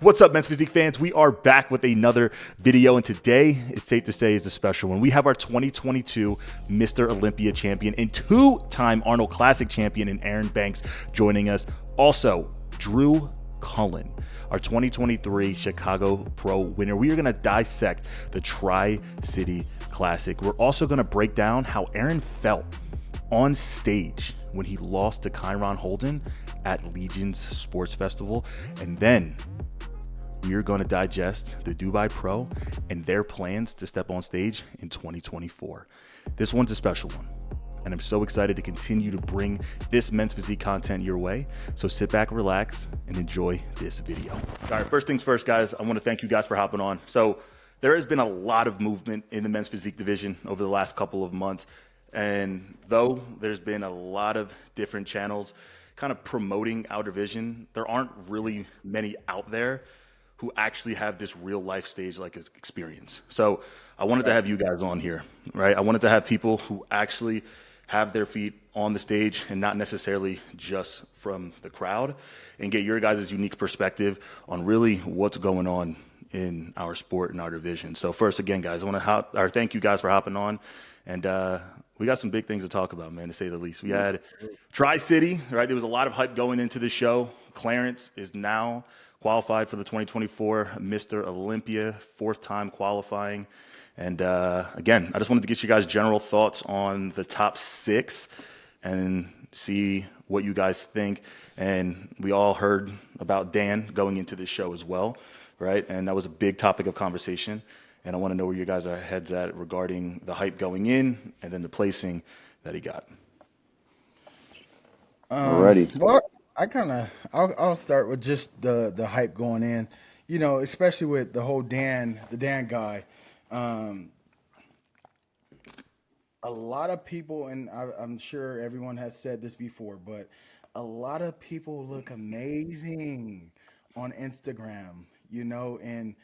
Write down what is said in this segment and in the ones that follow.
What's up, Men's Physique fans? We are back with another video, and today, it's safe to say, is a special one. We have our 2022 Mr. Olympia champion and two-time Arnold Classic champion in Erin Banks joining us. Also, Drew Cullen, our 2023 Chicago Pro winner. We are going to dissect the Tri City Classic. We're also going to break down how Erin felt on stage when he lost to Kyron Holden at Legion's Sports Festival. And then we are going to digest the Dubai Pro and their plans to step on stage in 2024. This one's a special one, and I'm so excited to continue to bring this men's physique content your way. So sit back, relax, and enjoy this video. All right, first things first, guys, I want to thank you guys for hopping on. So there has been a lot of movement in the men's physique division over the last couple of months. And though there's been a lot of different channels kind of promoting our division, there aren't really many out there who actually have this real life stage like experience. So I wanted to have you guys on here, right? I wanted to have people who actually have their feet on the stage and not necessarily just from the crowd, and get your guys' unique perspective on really what's going on in our sport and our division. So first, again, guys, I want to thank you guys for hopping on, and we got some big things to talk about, man, to say the least. We had Tri City, right? There was a lot of hype going into the show. Clarence is now qualified for the 2024 Mr. Olympia, fourth time qualifying. And again, I just wanted to get you guys' general thoughts on the top six and see what you guys think. And we all heard about Dan going into this show as well, right? And that was a big topic of conversation. And I want to know where you guys are heads at regarding the hype going in and then the placing that he got. Alrighty. Well, I'll start with just the hype going in, you know, especially with the whole the Dan guy. A lot of people, and I'm sure everyone has said this before, but a lot of people look amazing on Instagram, you know, and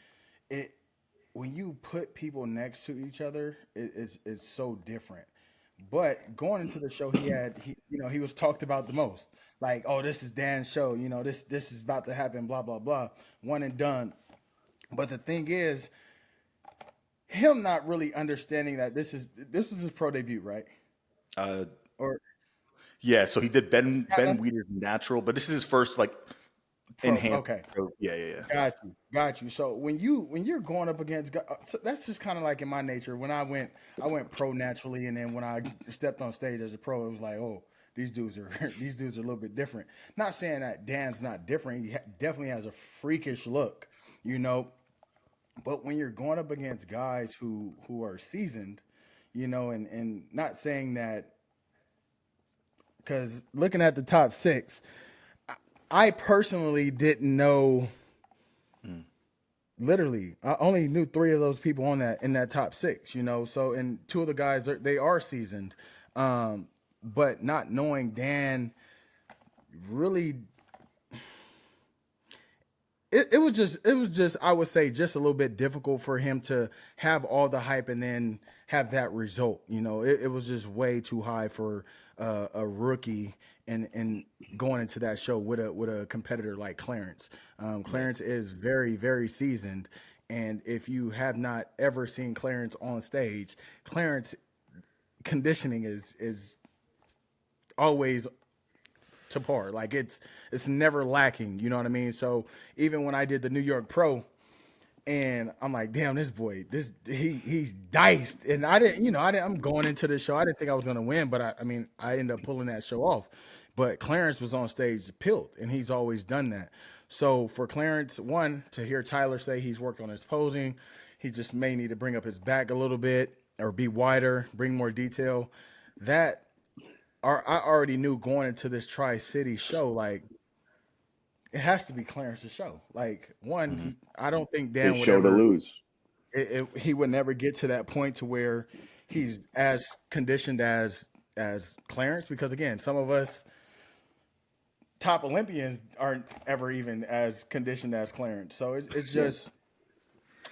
when you put people next to each other, it's so different. But going into the show, he was talked about the most. Like, oh, this is Dan's show. You know, this is about to happen. Blah blah blah. One and done. But the thing is, him not really understanding that this was his pro debut, right? Or Yeah, so he did Ben Weeder's Natural, but this is his first like enhanced. Okay. Yeah. Got you. So when you're going up against, so that's just kind of like in my nature. When I went pro naturally, and then when I stepped on stage as a pro, it was like, oh, these dudes are a little bit different. Not saying that Dan's not different. He definitely has a freakish look, you know. But when you're going up against guys who are seasoned, you know, and not saying that, because looking at the top six, I personally didn't know. Literally, I only knew 3 of those people in that top 6, you know. So, and 2 of the guys they are seasoned, but not knowing Dan, really, it was just I would say just a little bit difficult for him to have all the hype and then have that result. You know, it was just way too high for a rookie. And going into that show with a competitor like Clarence. Clarence is very, very seasoned. And if you have not ever seen Clarence on stage, Clarence conditioning is always to par. Like it's never lacking. You know what I mean? So even when I did the New York Pro, and I'm like, damn, this boy, he's diced. And I'm going into the show. I didn't think I was going to win, but I ended up pulling that show off. But Clarence was on stage pilled, and he's always done that. So for Clarence, one, to hear Tyler say he's worked on his posing, he just may need to bring up his back a little bit or be wider, bring more detail. I already knew going into this Tri City show, like, it has to be Clarence's show. Like, one, I don't think Dan his would show ever to lose. He would never get to that point to where he's as conditioned as Clarence, because again, some of us top Olympians aren't ever even as conditioned as Clarence. So it's just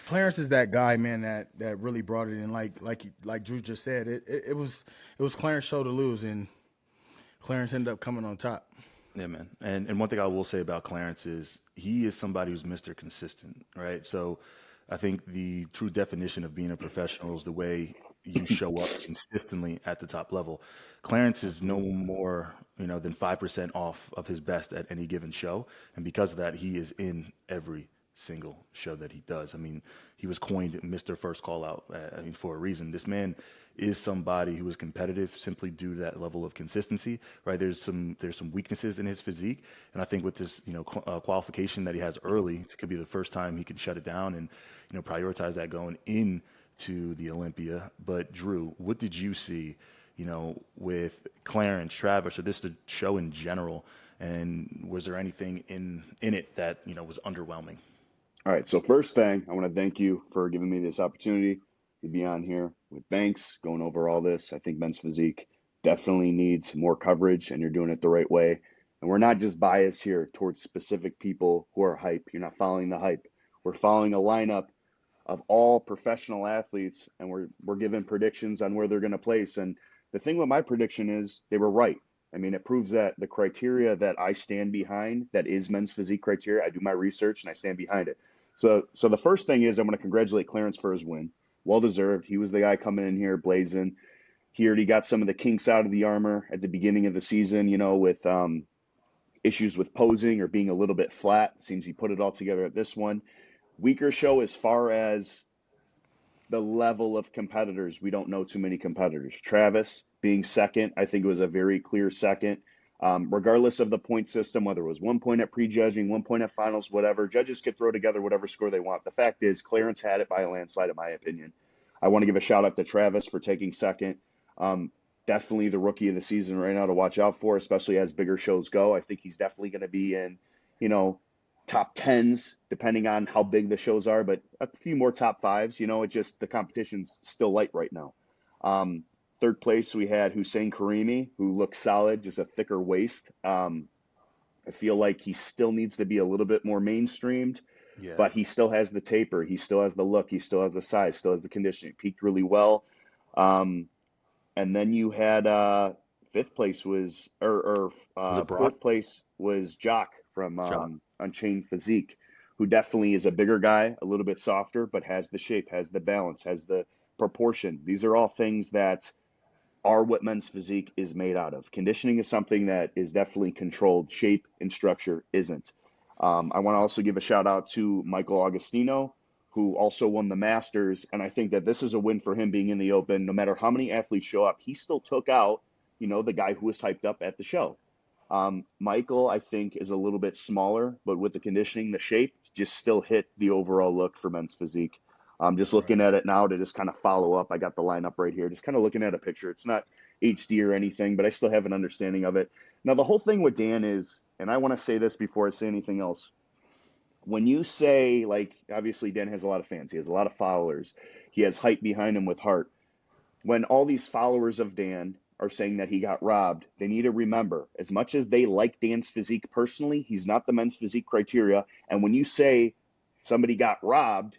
Clarence is that guy, man, that really brought it in. Like Drew just said, it was Clarence's show to lose, and Clarence ended up coming on top. Yeah, man. And one thing I will say about Clarence is he is somebody who's Mr. Consistent, right? So I think the true definition of being a professional is the way you show up consistently at the top level. Clarence is no Absolutely. more, than 5% off of his best at any given show. And because of that, he is in every single show that he does. I mean, he was coined Mr. First Call Out, for a reason. This man is somebody who is competitive simply due to that level of consistency, right? There's some weaknesses in his physique, and I think with this qualification that he has early, it could be the first time he can shut it down and prioritize that going into the Olympia. But Drew, what did you see, with Clarence, Travis, or this the show in general? And was there anything in it that was underwhelming? All right. So first thing, I want to thank you for giving me this opportunity to be on here with Banks, going over all this. I think men's physique definitely needs more coverage, and you're doing it the right way. And we're not just biased here towards specific people who are hype. You're not following the hype. We're following a lineup of all professional athletes, and we're giving predictions on where they're going to place. And the thing with my prediction is they were right. I mean, it proves that the criteria that I stand behind, that is men's physique criteria, I do my research and I stand behind it. So the first thing is I'm going to congratulate Clarence for his win. Well deserved. He was the guy coming in here blazing. He already got some of the kinks out of the armor at the beginning of the season, with issues with posing or being a little bit flat. Seems he put it all together at this one. Weaker show as far as the level of competitors. We don't know too many competitors. Travis being second, I think it was a very clear second. Regardless of the point system, whether it was 1 point at prejudging, 1 point at finals, whatever, judges could throw together whatever score they want. The fact is, Clarence had it by a landslide, in my opinion. I want to give a shout out to Travis for taking second. Definitely the rookie of the season right now to watch out for, especially as bigger shows go. I think he's definitely going to be in, top tens, depending on how big the shows are, but a few more top fives. It just the competition's still light right now. Third place, we had Hussein Karimi, who looks solid, just a thicker waist. I feel like he still needs to be a little bit more mainstreamed, Yeah. but he still has the taper. He still has the look. He still has the size, still has the conditioning. Peaked really well. And then you had fifth place was, Was it Brock? fourth place was Jock from Jock. Unchained Physique, who definitely is a bigger guy, a little bit softer, but has the shape, has the balance, has the proportion. These are all things that are what men's physique is made out of. Conditioning is something that is definitely controlled. Shape and structure isn't. I want to also give a shout out to Michael Augustino, who also won the Masters. And I think that this is a win for him being in the Open. No matter how many athletes show up, he still took out, the guy who was hyped up at the show. Michael, I think, is a little bit smaller, but with the conditioning, the shape, just still hit the overall look for men's physique. I'm just looking Right. at it now to just kind of follow up. I got the lineup right here, just kind of looking at a picture. It's not HD or anything, but I still have an understanding of it. Now, the whole thing with Dan is, and I want to say this before I say anything else. When you say, like, obviously Dan has a lot of fans, he has a lot of followers, he has hype behind him with heart. When all these followers of Dan are saying that he got robbed, they need to remember, as much as they like Dan's physique personally, he's not the men's physique criteria. And when you say somebody got robbed,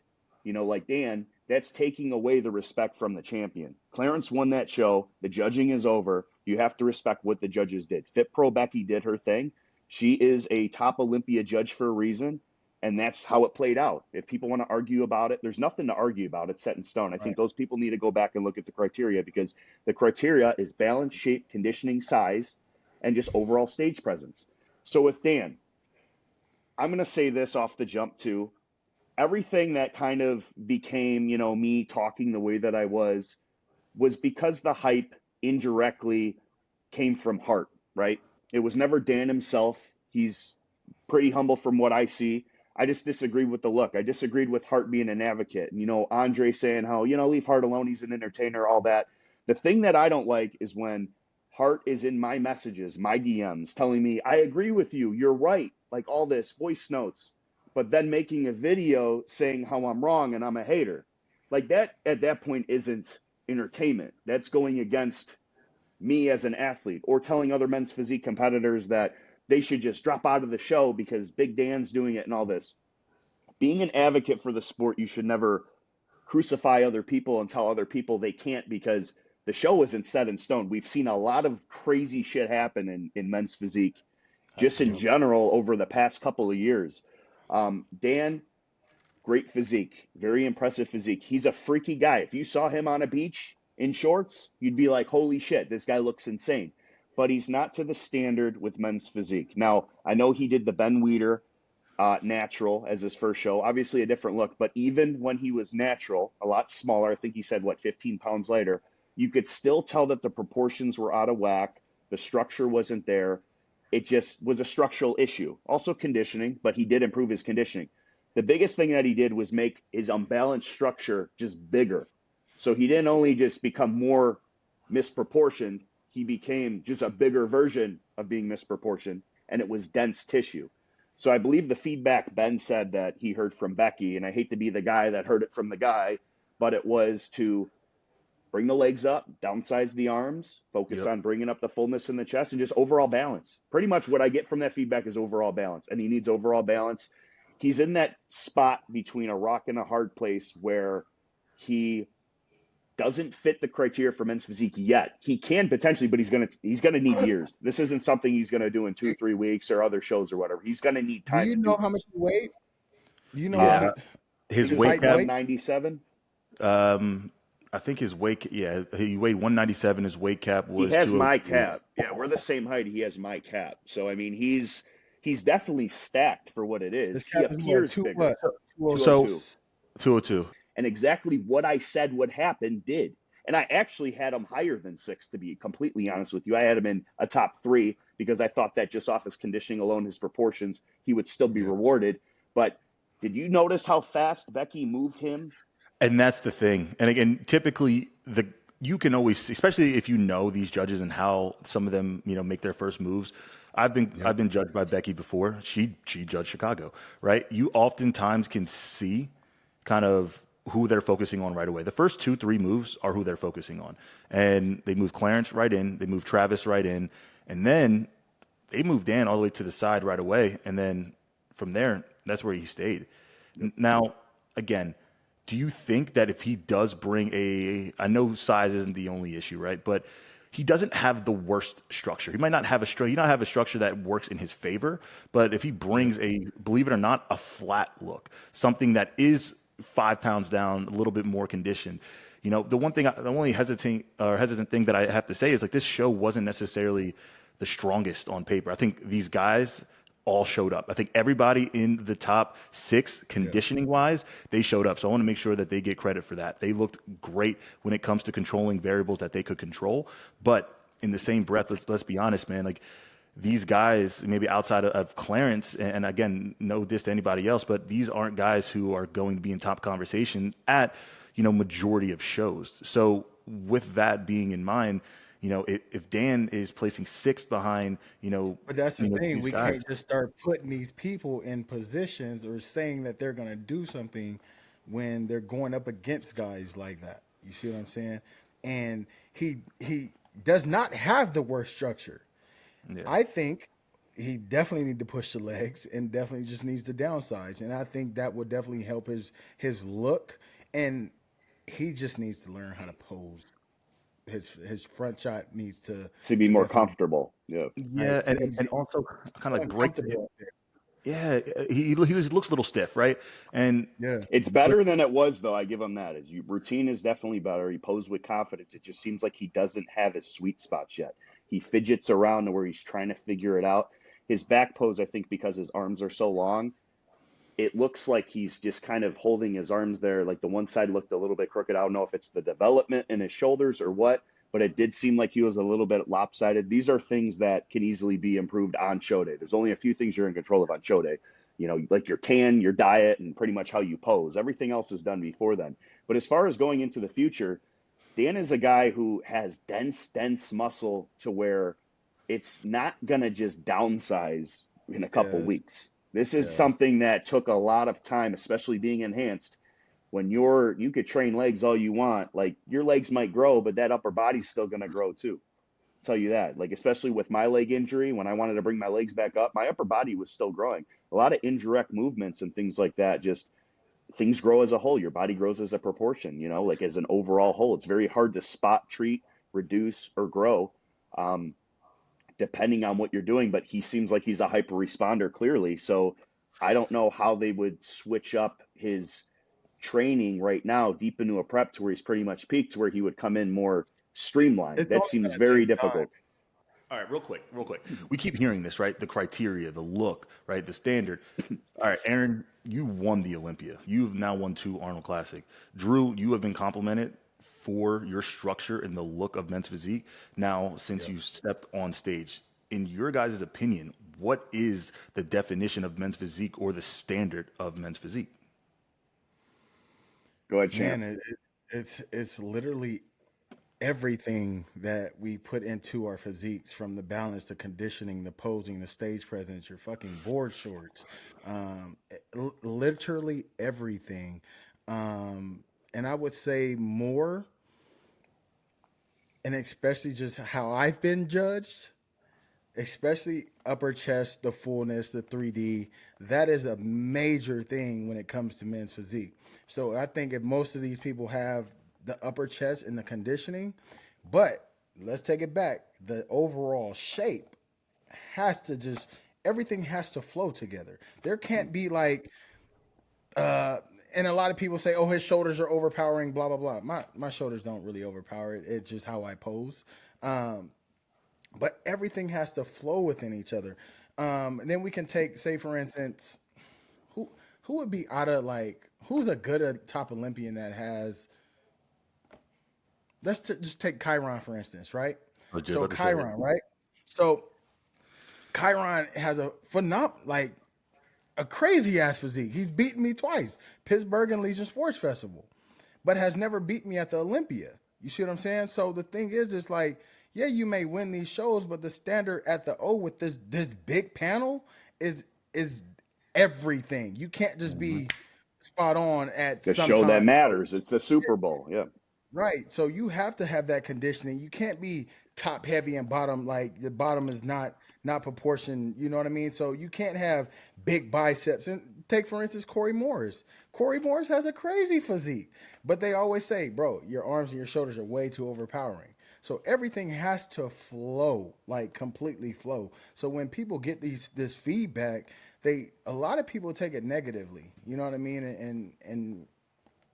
like Dan, that's taking away the respect from the champion. Clarence won that show. The judging is over. You have to respect what the judges did. Fit Pro Becky did her thing. She is a top Olympia judge for a reason. And that's how it played out. If people want to argue about it, there's nothing to argue about. It's set in stone. I think Right. those people need to go back and look at the criteria, because the criteria is balance, shape, conditioning, size, and just overall stage presence. So with Dan, I'm going to say this off the jump too. Everything that kind of became, me talking the way that I was because the hype indirectly came from heart, right? It was never Dan himself. He's pretty humble from what I see. I just disagreed with the look. I disagreed with Hart being an advocate. And, Andre saying how, leave Hart alone. He's an entertainer, all that. The thing that I don't like is when Hart is in my messages, my DMs, telling me, I agree with you. You're right. Like all this, voice notes, but then making a video saying how I'm wrong and I'm a hater. Like that at that point isn't entertainment. That's going against me as an athlete, or telling other men's physique competitors that they should just drop out of the show because Big Dan's doing it and all this. Being an advocate for the sport, you should never crucify other people and tell other people they can't, because the show isn't set in stone. We've seen a lot of crazy shit happen in men's physique. just in general over the past couple of years. Dan, great physique, very impressive physique. He's a freaky guy. If you saw him on a beach in shorts, you'd be like, holy shit, this guy looks insane. But he's not to the standard with men's physique. Now, I know he did the Ben Weider natural as his first show. Obviously a different look, but even when he was natural, a lot smaller, I think he said, 15 pounds lighter, you could still tell that the proportions were out of whack. The structure wasn't there. It just was a structural issue. Also conditioning, but he did improve his conditioning. The biggest thing that he did was make his unbalanced structure just bigger. So he didn't only just become more misproportioned, he became just a bigger version of being misproportioned, and it was dense tissue. So I believe the feedback Ben said that he heard from Becky, and I hate to be the guy that heard it from the guy, but it was to bring the legs up, downsize the arms, focus on bringing up the fullness in the chest, and just overall balance. Pretty much what I get from that feedback is overall balance, and he needs overall balance. He's in that spot between a rock and a hard place where he doesn't fit the criteria for men's physique yet. He can potentially, but he's gonna need years. This isn't something he's gonna do in 2-3 weeks or other shows or whatever. He's gonna need time. Do you know how much he weighed? Do you know his weight cap? 197. I think his weight. Yeah, he weighed 197. His weight cap was. He has my cap. Yeah, we're the same height. He has my cap. So I mean, he's definitely stacked for what it is. He appears bigger. So 202. And exactly what I said would happen did. And I actually had him higher than 6, to be completely honest with you. I had him in a top 3 because I thought that just off his conditioning alone, his proportions, he would still be rewarded. But did you notice how fast Becky moved him? And that's the thing. And again, typically you can always, especially if you know these judges and how some of them, make their first moves. I've been judged by Becky before. She judged Chicago, right? You oftentimes can see kind of who they're focusing on right away. The first 2-3 moves are who they're focusing on. And they move Clarence right in, they move Travis right in, and then they move Dan all the way to the side right away. And then from there, that's where he stayed. Now, again, do you think that if he does bring I know size isn't the only issue, right? But he doesn't have the worst structure. He might not have a structure that works in his favor, but if he brings believe it or not, a flat look, something that is 5 pounds down, a little bit more conditioned. The only hesitant thing that I have to say is this show wasn't necessarily the strongest on paper. I think these guys all showed up. I think everybody in the top 6 conditioning wise, they showed up. So I want to make sure that they get credit for that. They looked great when it comes to controlling variables that they could control. But in the same breath, let's be honest, man, these guys, maybe outside of Clarence, and again, no diss to anybody else, but these aren't guys who are going to be in top conversation at, majority of shows. So with that being in mind, if Dan is placing 6th behind, but that's the thing. We can't just start putting these people in positions or saying that they're going to do something when they're going up against guys like that. You see what I'm saying? And he does not have the worst structure. Yeah. I think he definitely need to push the legs and definitely just needs to downsize. And I think that would definitely help his look. And he just needs to learn how to pose. His front shot needs to be more comfortable. Yeah. Yeah. And also kind of break the Yeah, he looks a little stiff, right? And it's better than it was, though. I give him that. His routine is definitely better. He posed with confidence. It just seems like he doesn't have his sweet spots yet. He fidgets around to where he's trying to figure it out. His back pose, I think, because his arms are so long, it looks like he's just kind of holding his arms there. Like the one side looked a little bit crooked. I don't know if it's the development in his shoulders or what, but it did seem like he was a little bit lopsided. These are things that can easily be improved on show day. There's only a few things you're in control of on show day. Like your tan, your diet, and pretty much how you pose. Everything else is done before then. But as far as going into the future, Dan is a guy who has dense muscle to where it's not going to just downsize in a couple weeks. This is something that took a lot of time, especially being enhanced. When you could train legs all you want, your legs might grow, but that upper body's still going to grow too. I'll tell you that. Especially with my leg injury, when I wanted to bring my legs back up, my upper body was still growing. A lot of indirect movements and things like that, just things grow as a whole. Your body grows as a proportion, as an overall whole. It's very hard to spot, treat, reduce, or grow. depending on what you're doing, but he seems like he's a hyper responder clearly. So I don't know how they would switch up his training right now deep into a prep to where he's pretty much peaked, where he would come in more streamlined. It's That all seems gonna very take time. difficult. All right, real quick. We keep hearing this, right? The criteria, the look, right? The standard. All right, Erin, you won the Olympia. You've now won 2 Arnold Classic. Drew, you have been complimented for your structure and the look of men's physique. Now, since you stepped on stage, in your guys' opinion, what is the definition of men's physique or the standard of men's physique? Go ahead, Champ. Man, it's literally everything that we put into our physiques, from the balance, the conditioning, the posing, the stage presence, your fucking board shorts, literally everything. And I would say more, and especially just how I've been judged, especially upper chest, the fullness, the 3D, that is a major thing when it comes to men's physique. So I think if most of these people have the upper chest and the conditioning, but let's take it back, the overall shape has to just, everything has to flow together. There can't be like, and a lot of people say, oh, his shoulders are overpowering, blah, blah, blah. My shoulders don't really overpower it. It's just how I pose. But everything has to flow within each other. And then we can take, say, for instance, who would be out of like, who's a good top Olympian that has, let's just take Kyron, for instance, right? So Kyron, right? So Kyron has a like a crazy ass physique. He's beaten me twice, Pittsburgh and Legion Sports Festival, but has never beat me at the Olympia. You see what I'm saying? So the thing is, it's like, yeah, you may win these shows, but the standard at the O with this big panel is everything. You can't just be spot on at the show that matters. It's the Super Bowl. Yeah. Right. So you have to have that conditioning. You can't be top heavy and bottom, like the bottom is not proportioned. You know what I mean? So you can't have big biceps. And take, for instance, Corey Morris. Corey Morris has a crazy physique, but they always say, bro, your arms and your shoulders are way too overpowering. So everything has to flow, like completely flow. So when people get this feedback, a lot of people take it negatively. You know what I mean? And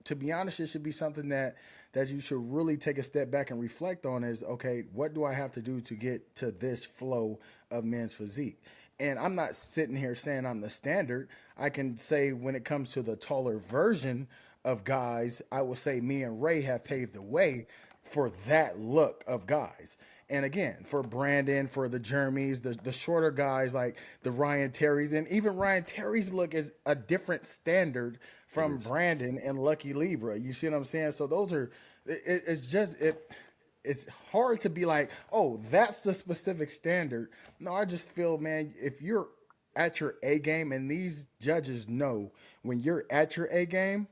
to be honest, it should be something that you should really take a step back and reflect on is, okay, what do I have to do to get to this flow of men's physique? And I'm not sitting here saying I'm the standard. I can say when it comes to the taller version of guys, I will say me and Ray have paved the way for that look of guys. And again, for Brandon, for the Jeremys, the shorter guys like the Ryan Terrys, and even Ryan Terry's look is a different standard from Brandon and Lucky Libra. You see what I'm saying? So those are, it's hard to be like, oh, that's the specific standard. No, I just feel, man, if you're at your A game, and these judges know when you're at your A game,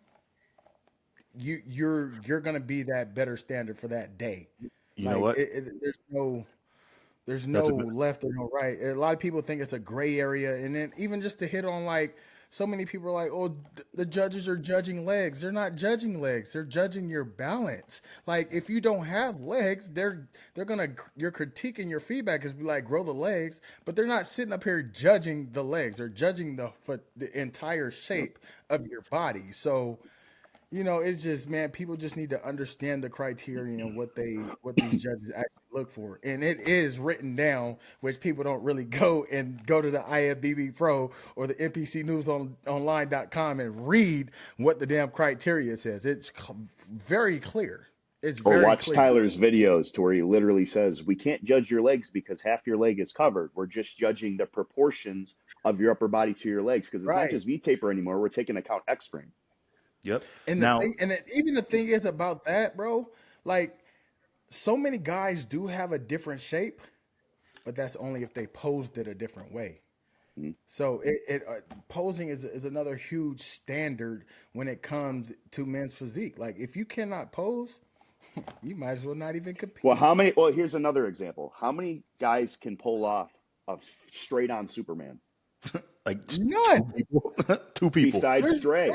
you're going to be that better standard for that day. You know what? There's no left or no right. A lot of people think it's a gray area. And then even just to hit on, like, so many people are like, oh, the judges are judging legs. They're not judging legs. They're judging your balance. Like, if you don't have legs, you're critiquing your feedback is be like, grow the legs, but they're not sitting up here judging the legs. They're judging the entire shape of your body. So, you know, it's just, man, people just need to understand the criteria and what these judges actually look for. And it is written down, which people don't really go to the IFBB Pro or the NPC News online.com and read what the damn criteria says. It's very clear. Or watch Tyler's videos to where he literally says, we can't judge your legs because half your leg is covered. We're just judging the proportions of your upper body to your legs, because it's not just V-taper anymore. We're taking account X-frame. Yep. And even the thing is about that, bro, like, so many guys do have a different shape, but that's only if they posed it a different way. Mm-hmm. So posing is another huge standard when it comes to men's physique. Like, if you cannot pose, you might as well not even compete. Well, here's another example. How many guys can pull off a straight on Superman? Like none. Two people. Besides Dre.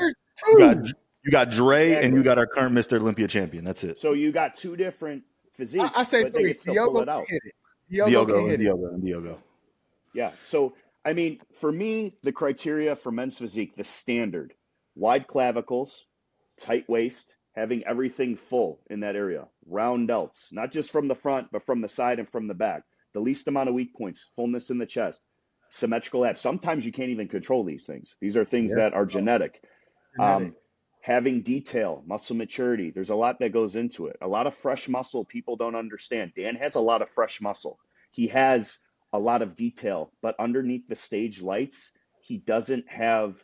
You got Dre, and you got our current Mr. Olympia champion. That's it. So you got two different physiques. I say but they three. can still pull it out. Diogo can hit it. Diogo. Yeah. So, I mean, for me, the criteria for men's physique, the standard, wide clavicles, tight waist, having everything full in that area, round delts, not just from the front, but from the side and from the back, the least amount of weak points, fullness in the chest, symmetrical abs. Sometimes you can't even control these things. These are things that are genetic. Having detail, muscle maturity. There's a lot that goes into it. A lot of fresh muscle people don't understand. Dan has a lot of fresh muscle. He has a lot of detail, but underneath the stage lights, he doesn't have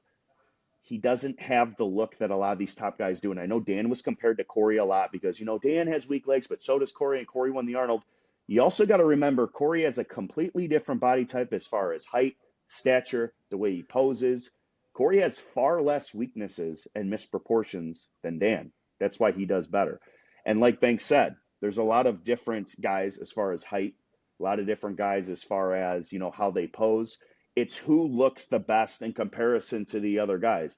the look that a lot of these top guys do. And I know Dan was compared to Corey a lot because, you know, Dan has weak legs, but so does Corey, and Corey won the Arnold. You also got to remember Corey has a completely different body type as far as height, stature, the way he poses. Corey has far less weaknesses and misproportions than Dan. That's why he does better. And like Banks said, there's a lot of different guys as far as height, a lot of different guys as far as, you know, how they pose. It's who looks the best in comparison to the other guys.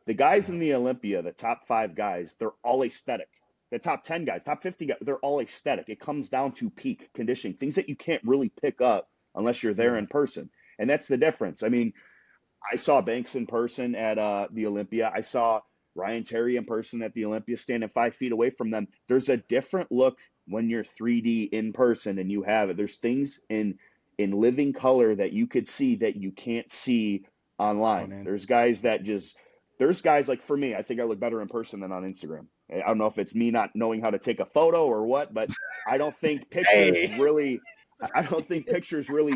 The guys in the Olympia, the top 5 guys, they're all aesthetic. The top 10 guys, top 50 guys, they're all aesthetic. It comes down to peak conditioning, things that you can't really pick up unless you're there in person. And that's the difference. I mean, I saw Banks in person at the Olympia. I saw Ryan Terry in person at the Olympia, standing 5 feet away from them. There's a different look when you're 3D in person and you have it. There's things in living color that you could see that you can't see online. There's guys like, for me, I think I look better in person than on Instagram. I don't know if it's me not knowing how to take a photo or what, but I don't think pictures really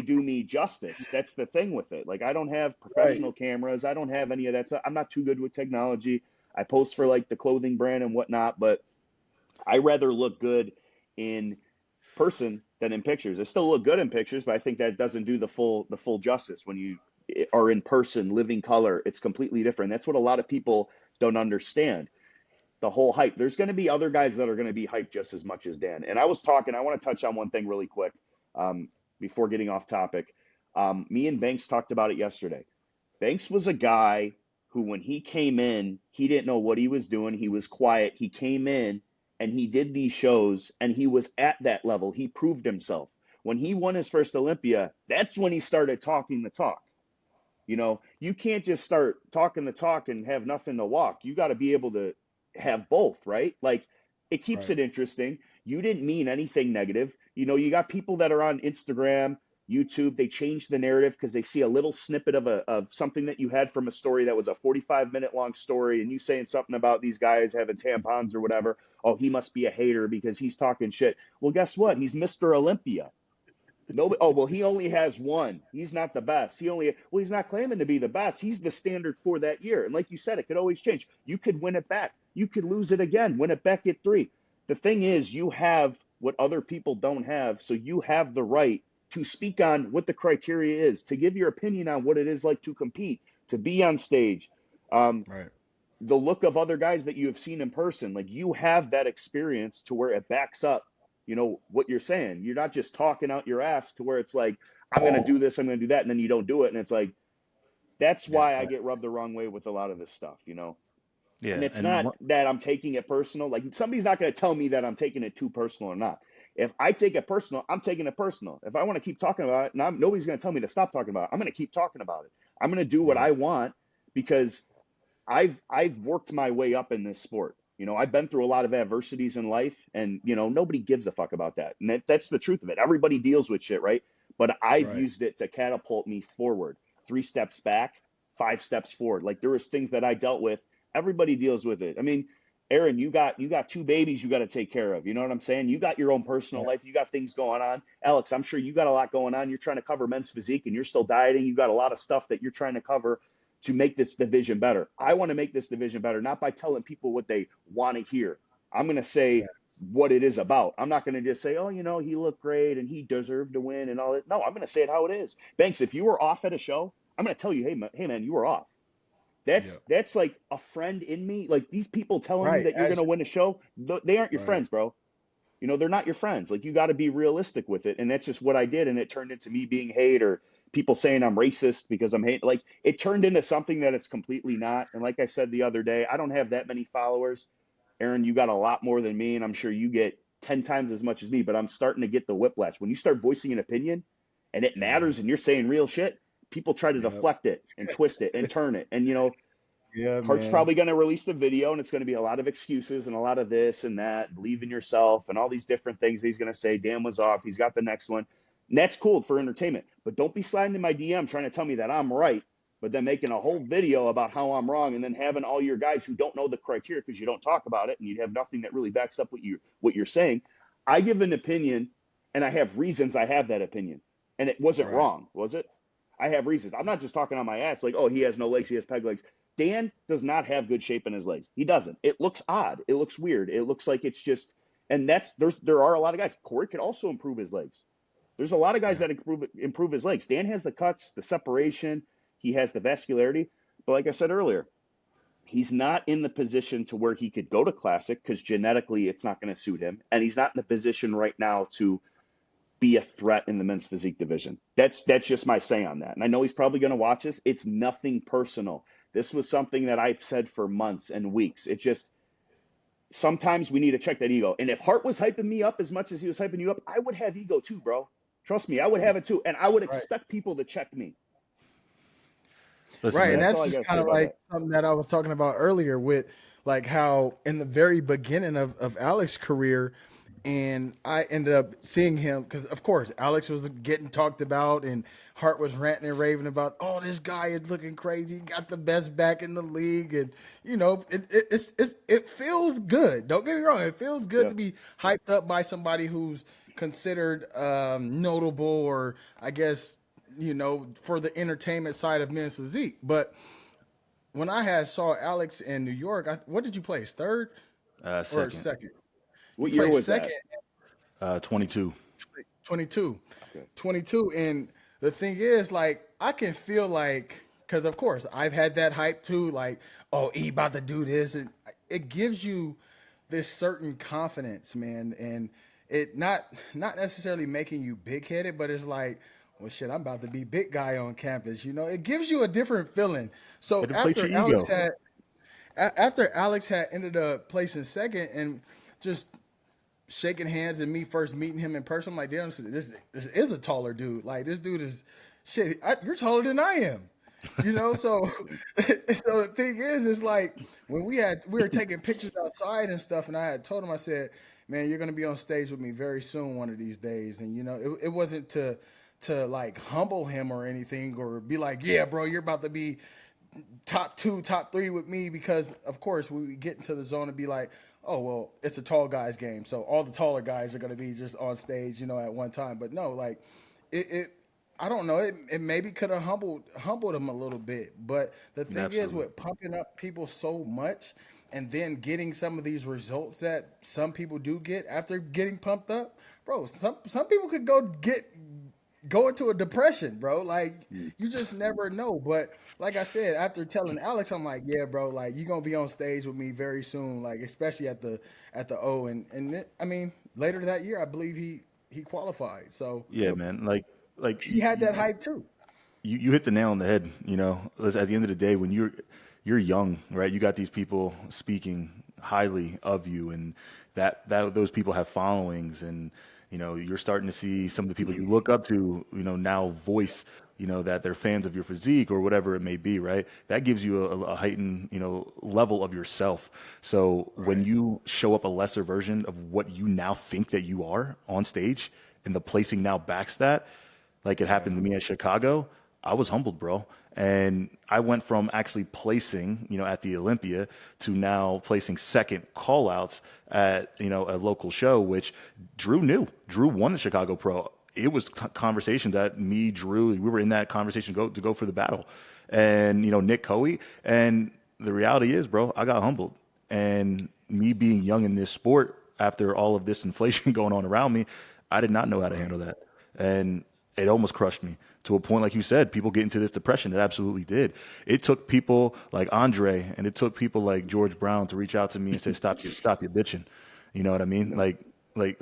do me justice. That's the thing with it. Like, I don't have professional cameras. I don't have any of that stuff. I'm not too good with technology. I post for like the clothing brand and whatnot, but I rather look good in person than in pictures. I still look good in pictures, but I think that doesn't do the full justice. When you are in person, living color, it's completely different. That's what a lot of people don't understand. The whole hype. There's going to be other guys that are going to be hyped just as much as Dan. And I want to touch on one thing really quick before getting off topic. Me and Banks talked about it yesterday. Banks was a guy who, when he came in, he didn't know what he was doing. He was quiet. He came in and he did these shows and he was at that level. He proved himself. When he won his first Olympia, that's when he started talking the talk. You know, you can't just start talking the talk and have nothing to walk. You got to be able to have both, right? Like, it keeps it interesting. You didn't mean anything negative. You know, you got people that are on Instagram, YouTube, they change the narrative because they see a little snippet of something that you had from a story that was a 45-minute long story, and you saying something about these guys having tampons or whatever. Oh, he must be a hater because he's talking shit. Well, guess what? He's Mr. Olympia. Nobody. Oh, well, he only has one. He's not the best. He's not claiming to be the best. He's the standard for that year. And like you said, it could always change. You could win it back. You could lose it again, win it back at 3. The thing is, you have what other people don't have. So you have the right to speak on what the criteria is, to give your opinion on what it is like to compete, to be on stage. The look of other guys that you have seen in person, like, you have that experience to where it backs up, you know, what you're saying. You're not just talking out your ass to where it's like, I'm going to do this, I'm going to do that, and then you don't do it. And it's like, that's why I get rubbed the wrong way with a lot of this stuff, you know? Yeah. And it's not that I'm taking it personal. Like, somebody's not going to tell me that I'm taking it too personal or not. If I take it personal, I'm taking it personal. If I want to keep talking about it, nobody's going to tell me to stop talking about it. I'm going to keep talking about it. I'm going to do what I want because I've worked my way up in this sport. You know, I've been through a lot of adversities in life, and, you know, nobody gives a fuck about that. And that's the truth of it. Everybody deals with shit, right? But I've used it to catapult me forward. 3 steps back, 5 steps forward. Like, there was things that I dealt with. Everybody deals with it. I mean, Erin, you got 2 babies you got to take care of. You know what I'm saying? You got your own personal life. You got things going on. Alex, I'm sure you got a lot going on. You're trying to cover men's physique, and you're still dieting. You got a lot of stuff that you're trying to cover to make this division better. I want to make this division better, not by telling people what they want to hear. I'm going to say what it is about. I'm not going to just say, oh, you know, he looked great and he deserved to win and all that. No, I'm going to say it how it is. Banks, if you were off at a show, I'm going to tell you, hey man, you were off. That's like a friend in me. Like, these people telling you that you're going to win a show, they aren't your friends, bro. You know, they're not your friends. Like, you got to be realistic with it. And that's just what I did. And it turned into me being hate, or people saying I'm racist because I'm hate. Like, it turned into something that it's completely not. And like I said the other day, I don't have that many followers. Erin, you got a lot more than me, and I'm sure you get 10 times as much as me, but I'm starting to get the whiplash. When you start voicing an opinion and it matters and you're saying real shit, people try to deflect it and twist it and turn it. And, Yeah, Hart's man. probably going to release the video, and it's going to be a lot of excuses and a lot of this and that, believe in yourself and all these different things he's going to say. Dan was off. He's got the next one. And that's cool for entertainment. But don't be sliding in my DM trying to tell me that I'm right, but then making a whole video about how I'm wrong, and then having all your guys who don't know the criteria because you don't talk about it and you have nothing that really backs up what you're saying. I give an opinion, and I have reasons I have that opinion. And it wasn't wrong, was it? I have reasons. I'm not just talking on my ass like, oh, he has no legs, he has peg legs. Dan does not have good shape in his legs. He doesn't. It looks odd. It looks weird. It looks like it's just, and there are a lot of guys. Corey could also improve his legs. There's a lot of guys that improve his legs. Dan has the cuts, the separation. He has the vascularity. But like I said earlier, he's not in the position to where he could go to classic because genetically it's not going to suit him. And he's not in the position right now to be a threat in the men's physique division. That's just my say on that. And I know he's probably going to watch this. It's nothing personal. This was something that I've said for months and weeks. It's just sometimes we need to check that ego. And if Hart was hyping me up as much as he was hyping you up, I would have ego too, bro. Trust me, I would have it too. And I would expect people to check me. Listen, right, and that's just kind of like something that I was talking about earlier with like how in the very beginning of Alex's career, and I ended up seeing him because, of course, Alex was getting talked about and Hart was ranting and raving about, oh, this guy is looking crazy. He got the best back in the league. And, it feels good. Don't get me wrong. It feels good to be hyped up by somebody who's considered notable or, I guess, for the entertainment side of men's physique. But when I saw Alex in New York, what did you place? Third or second? What year was second, that? 22. 22. Okay. 22. And the thing is, like, I can feel like, because of course I've had that hype too, like, oh, he about to do this. And it gives you this certain confidence, man. And it not necessarily making you big headed, but it's like, well, shit, I'm about to be big guy on campus. It gives you a different feeling. So after Alex had ended up placing second and just shaking hands and me first meeting him in person, I'm like, damn, this is a taller dude. Like, this dude is shit. You're taller than I am, So, so the thing is, it's like when we were taking pictures outside and stuff, and I had told him, I said, man, you're gonna be on stage with me very soon, one of these days. And it wasn't to like humble him or anything or be like, yeah, bro, you're about to be top 2, top 3 with me, because of course we get into the zone and be like, oh, well, it's a tall guys game, so all the taller guys are going to be just on stage, at one time. But no, like it I don't know, it maybe could have humbled him a little bit. But the thing is, with pumping up people so much and then getting some of these results that some people do get after getting pumped up, bro, some people could go into a depression, bro. Like, you just never know. But like I said, after telling Alex, I'm like, yeah, bro, like, you're gonna be on stage with me very soon, like, especially at the O. And I mean, later that year, I believe he qualified. So yeah, man, like he had that hype too. You hit the nail on the head. At the end of the day, when you're young, right? You got these people speaking highly of you, and that those people have followings, and you're starting to see some of the people you look up to, now voice, that they're fans of your physique or whatever it may be, right? That gives you a heightened, level of yourself. So when you show up a lesser version of what you now think that you are on stage, and the placing now backs that, like it happened to me at Chicago, I was humbled, bro. And I went from actually placing, at the Olympia to now placing second call-outs at, a local show, which Drew knew. Drew won the Chicago Pro. It was conversation that me, Drew, we were in that conversation to go for the battle. And, Nick Coey. And the reality is, bro, I got humbled. And me being young in this sport, after all of this inflation going on around me, I did not know how to handle that. And it almost crushed me to a point, like you said, people get into this depression. It absolutely did. It took people like Andre, and it took people like George Brown to reach out to me and say, stop your bitching. You know what I mean? Like, right.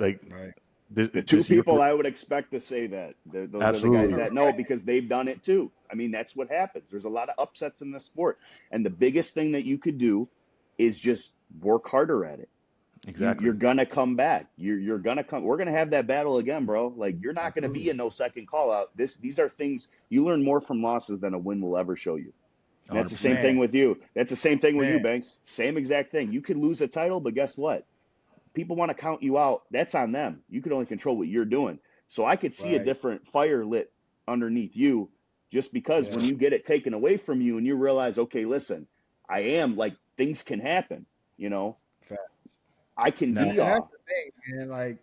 The two people I would expect to say that. Those absolutely. Are the guys that know, because they've done it too. I mean, that's what happens. There's a lot of upsets in the sport. And the biggest thing that you could do is just work harder at it. Exactly. You're gonna come back. You're gonna come. We're gonna have that battle again, bro. Like you're not gonna be Absolutely. in no second call out. These are things you learn more from losses than a win will ever show you. And that's the same 100%. thing Man, with you. That's the same thing with you, man, Banks. Same exact thing. You could lose a title, but guess what? People want to count you out. That's on them. You can only control what you're doing. So I could see a right. different fire lit underneath you just because Yeah. when you get it taken away from you and you realize, okay, listen, I am like things can happen, you know, Fact. I can No. be And that's off. the thing, man. Like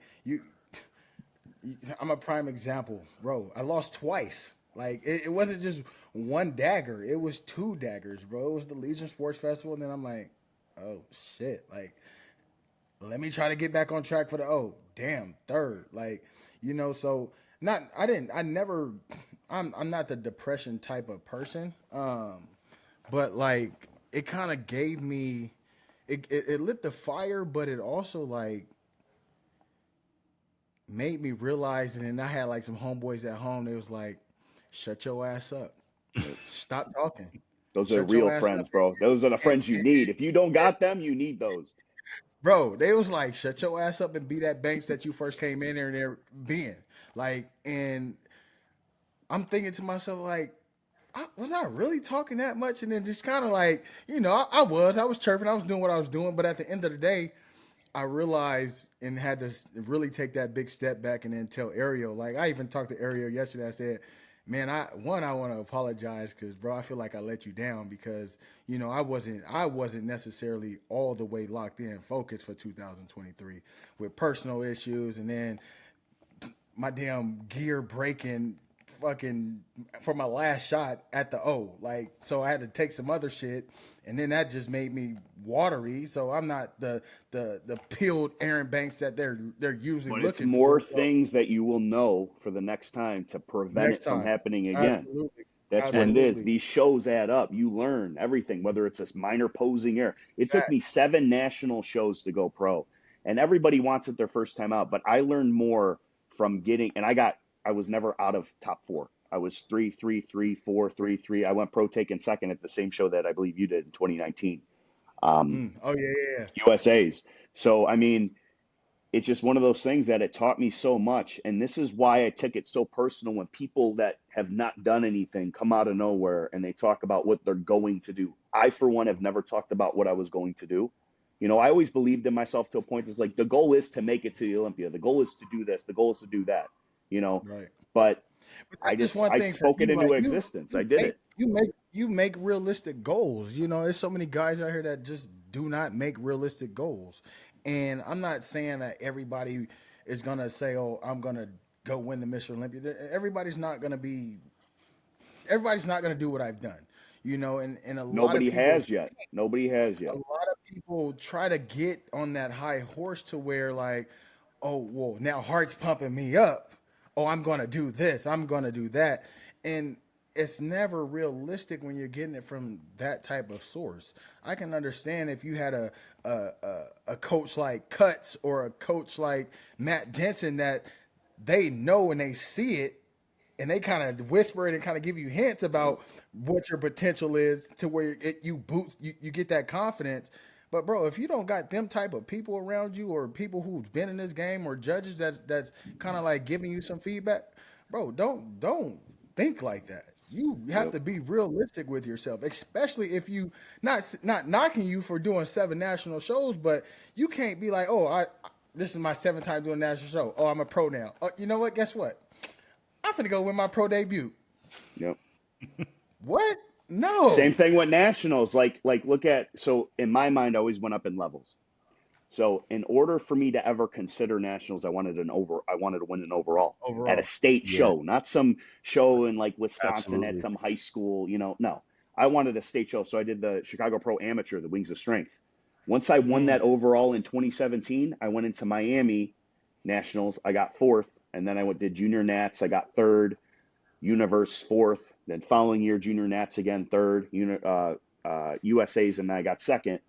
I'm a prime example, bro. I lost twice. Like it wasn't just one dagger; it was two daggers, bro. It was the Legion Sports Festival, and then I'm like, oh shit! Like, let me try to get back on track for the damn third. Like, so not I didn't I never I'm not the depression type of person. But like it kind of gave me it lit the fire, but it also like made me realize, and then I had like some homeboys at home. They was like, "Shut your ass up, Yep. stop talking, Those are shut your real ass up." friends, bro. Those are the And, friends you need. If you don't got them, you need those. bro, they was like, "Shut your ass up and be that Banks that you first came in there and they're being like." And I'm thinking to myself like, was I really talking that much? And then just kind of like, I was chirping, I was doing what I was doing, but at the end of the day, I realized and had to really take that big step back and then tell Ariel. Like I even talked to Ariel yesterday. I said, "Man, I want to apologize because, bro, I feel like I let you down because I wasn't necessarily all the way locked in, focused for 2023 with personal issues, and then my damn gear breaking." Fucking for my last shot at the like so I had to take some other shit and then that just made me watery, so I'm not the peeled Aaron Banks that they're usually But it's looking more for. So things that you will know for the next time to prevent next it from time, happening again. absolutely, That's what it is. absolutely, These shows add up. You learn everything, whether it's a minor posing error. It took fact, me 7 national shows to go pro. And everybody wants it their first time out. But I learned more from getting, and I was never out of top 4. I was 3, 3, 3, 4, 3, 3. I went pro taking second at the same show that I believe you did in 2019. oh yeah, USA's. So, I mean, it's just one of those things that it taught me so much. And this is why I took it so personal when people that have not done anything come out of nowhere and they talk about what they're going to do. I, for one, have never talked about what I was going to do. You know, I always believed in myself to a point. It's like the goal is to make it to the Olympia. The goal is to do this. The goal is to do that, you know, right. but But that's just one I thing for spoke it you. into Like existence. I did it. you make realistic goals. There's so many guys out here that just do not make realistic goals. And I'm not saying that everybody is gonna say, "Oh, I'm gonna go win the Mr. Olympia." Everybody's not gonna do what I've done. And a lot of Nobody people, has yet. Nobody has a yet. lot of people try to get on that high horse to where like, oh well, now heart's pumping me up. Oh, I'm gonna do this. I'm gonna do that, and it's never realistic when you're getting it from that type of source. I can understand if you had a coach like Cuts or a coach like Matt Jensen that they know and they see it and they kind of whisper it and kind of give you hints Yep. about what your potential is to where you boost you get that confidence. But bro, if you don't got them type of people around you or people who've been in this game or judges that's kind of like giving you some feedback, bro, don't think like that. You have Yep. to be realistic with yourself, especially if you not knocking you for doing 7 national shows, but you can't be like, oh, I this is my 7th time doing a national show. Oh, I'm a pro now. Oh, you know what? Guess what? I'm finna go win my pro debut. Yep. What? Same No. thing with nationals. Like look at, so in my mind, I always went up in levels. So in order for me to ever consider nationals, I wanted to win an overall at a Overall. state Yeah, show, not some show in like Wisconsin at absolutely. some high school, no. I wanted a state show. So I did the Chicago Pro Amateur, the Wings of Strength. Once I won that overall in 2017, I went into Miami Nationals. I got 4th, and then did Junior Nats. I got 3rd, Universe 4th. Then following year, Junior Nats again 3rd, USA's, and then I got 2nd.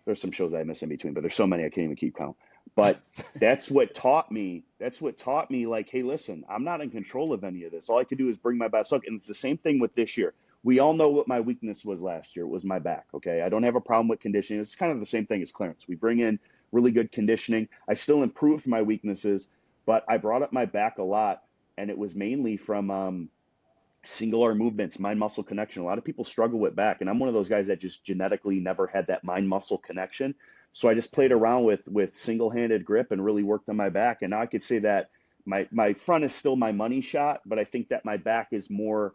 There's some shows I miss in between, but there's so many I can't even keep count. But that's what taught me. That's what taught me, like, hey, listen, I'm not in control of any of this. All I could do is bring my best look. And it's the same thing with this year. We all know what my weakness was last year. It was my back. Okay. I don't have a problem with conditioning. It's kind of the same thing as Clarence. We bring in really good conditioning. I still improved my weaknesses, but I brought up my back a lot, and it was mainly from single arm movements, mind muscle connection. A lot of people struggle with back, and I'm one of those guys that just genetically never had that mind muscle connection. So I just played around with single handed grip and really worked on my back. And now I could say that my front is still my money shot, but I think that my back is more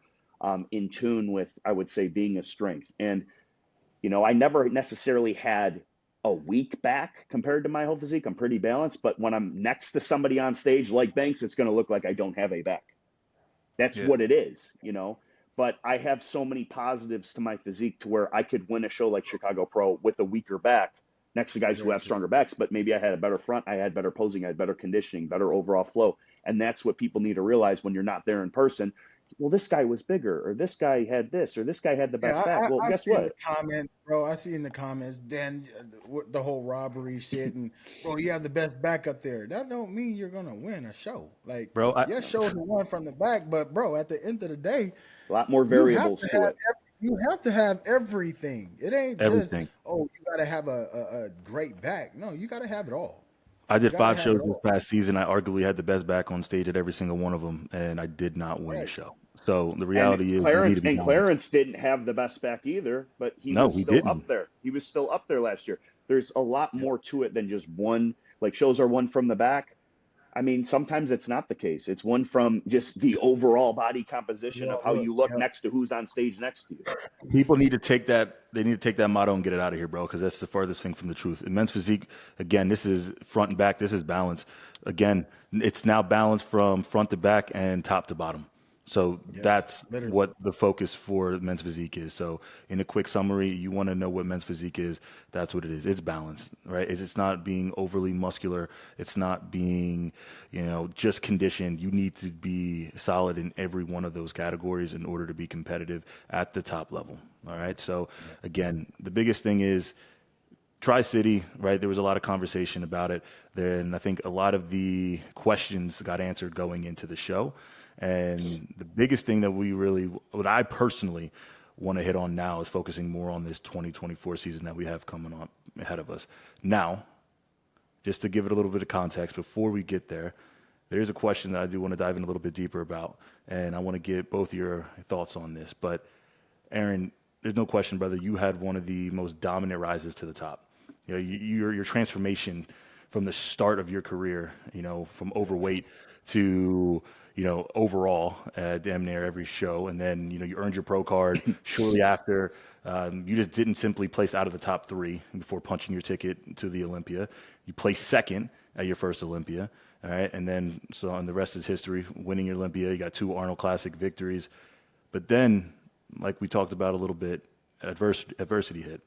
in tune with, I would say, being a strength. And I never necessarily had a weak back compared to my whole physique. I'm pretty balanced, but when I'm next to somebody on stage like Banks, it's going to look like I don't have a back. That's what it is. But I have so many positives to my physique to where I could win a show like Chicago Pro with a weaker back next to guys who have stronger backs, but maybe I had a better front, I had better posing, I had better conditioning, better overall flow. And that's what people need to realize when you're not there in person. Well, this guy was bigger, or this guy had this, or this guy had the best back. Well, guess what? The comments, bro. I see in the comments, Dan, the whole robbery shit, and bro, you have the best back up there. That don't mean you're gonna win a show. Like, Bro, your show's the one from the back, but bro, at the end of the day, a lot more variables to it. You have to have everything. It ain't everything. just, oh, you gotta have a great back. No, you gotta have it all. I did 5 shows this past season. I arguably had the best back on stage at every single one of them, and I did not win a show. So the reality is, Clarence didn't have the best back either, but he was still up there. He was still up there last year. There's a lot more to it than just one. Like, shows are one from the back. I mean, sometimes it's not the case. It's one from just the overall body composition of how you look next to who's on stage next to you. People need to take that. They need to take that motto and get it out of here, bro, because that's the farthest thing from the truth. In men's physique, again, this is front and back. This is balance. Again, it's now balanced from front to back and top to bottom. So that's what the focus for men's physique is. So in a quick summary, you want to know what men's physique is. That's what it is. It's balance, right? It's not being overly muscular. It's not being, just conditioned. You need to be solid in every one of those categories in order to be competitive at the top level. All right. So again, the biggest thing is Tri City, right? There was a lot of conversation about it there. And I think a lot of the questions got answered going into the show. And the biggest thing that what I personally want to hit on now is focusing more on this 2024 season that we have coming on ahead of us. Now, just to give it a little bit of context before we get there, there's a question that I do want to dive in a little bit deeper about, and I want to get both your thoughts on this. But Erin, there's no question, brother, you had one of the most dominant rises to the top. Your transformation from the start of your career, from overweight to overall damn near every show. And then, you earned your pro card shortly after. You just didn't simply place out of the top 3 before punching your ticket to the Olympia. You placed second at your first Olympia. All right. And then, and the rest is history, winning your Olympia. You got 2 Arnold Classic victories. But then, like we talked about a little bit, adversity hit.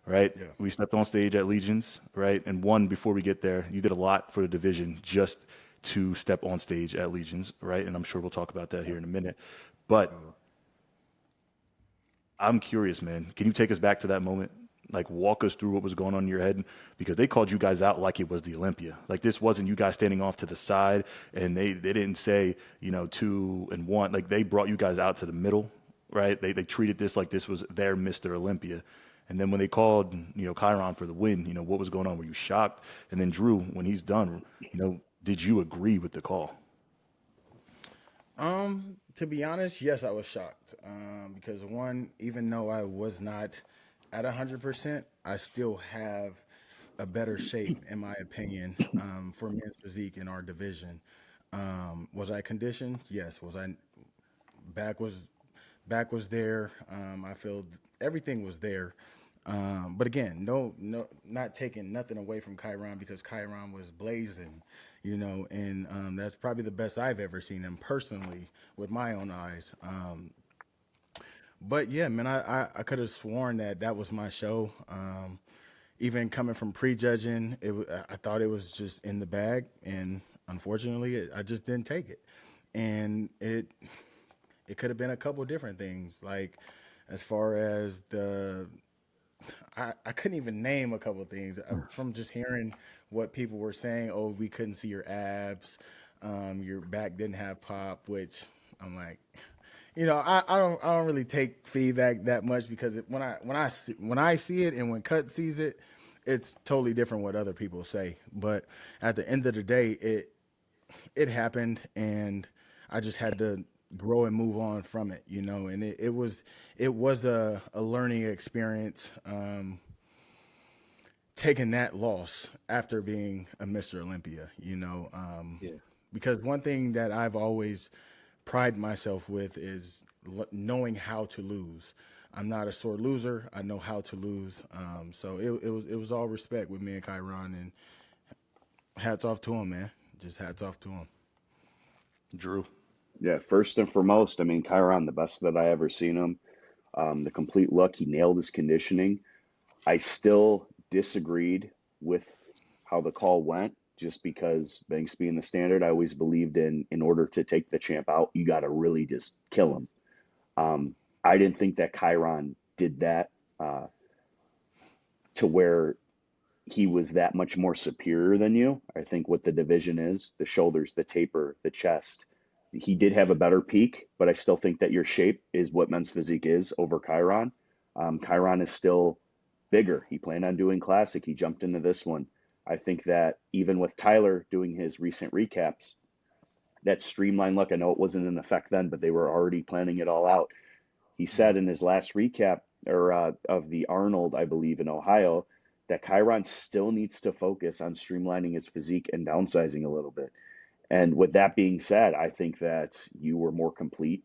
Right. Yeah. We stepped on stage at Legions. Right. And before we get there, you did a lot for the division just to step on stage at Legions, right? And I'm sure we'll talk about that here in a minute. But I'm curious, man. Can you take us back to that moment? Like, walk us through what was going on in your head, because they called you guys out like it was the Olympia. Like, this wasn't you guys standing off to the side, and they didn't say, 2 and 1. Like, they brought you guys out to the middle, right? They treated this like this was their Mr. Olympia. And then when they called, Kyron for the win, what was going on? Were you shocked? And then Drew, when he's done, did you agree with the call? To be honest, yes, I was shocked. Because one, even though I was not at 100%, I still have a better shape, in my opinion, for men's physique in our division. Was I conditioned? Yes. Was I back was there. I feel everything was there. But again, no, not taking nothing away from Kyron, because Kyron was blazing, and that's probably the best I've ever seen him personally with my own eyes. But yeah, man, I could have sworn that was my show. Even coming from prejudging, I thought it was just in the bag, and unfortunately, I just didn't take it. And it could have been a couple different things, like as far as I couldn't even name a couple of things from just hearing what people were saying. Oh, we couldn't see your abs. Your back didn't have pop, which I'm like, I don't really take feedback that much, because when I see it and when Cut sees it, it's totally different what other people say. But at the end of the day, it happened, and I just had to grow and move on from it, you know. And it was a learning experience, taking that loss after being a Mr. Olympia, you know. Yeah. Because one thing that I've always prided myself with is knowing how to lose. I'm not a sore loser. I know how to lose. So it was all respect with me and Kyron, and hats off to him, man. Just hats off to him. Drew. Yeah, first and foremost, I mean, Kyron, the best that I ever seen him. The complete look, he nailed his conditioning. I still disagreed with how the call went, just because Banks being the standard, I always believed in order to take the champ out, you got to really just kill him. I didn't think that Kyron did that to where he was that much more superior than you. I think what the division is, the shoulders, the taper, the chest, he did have a better peak, but I still think that your shape is what men's physique is over Kyron. Kyron is still bigger. He planned on doing classic. He jumped into this one. I think that even with Tyler doing his recent recaps, that streamlined look, I know it wasn't in effect then, but they were already planning it all out. He said in his last recap of the Arnold, I believe, in Ohio, that Kyron still needs to focus on streamlining his physique and downsizing a little bit. And with that being said, I think that you were more complete.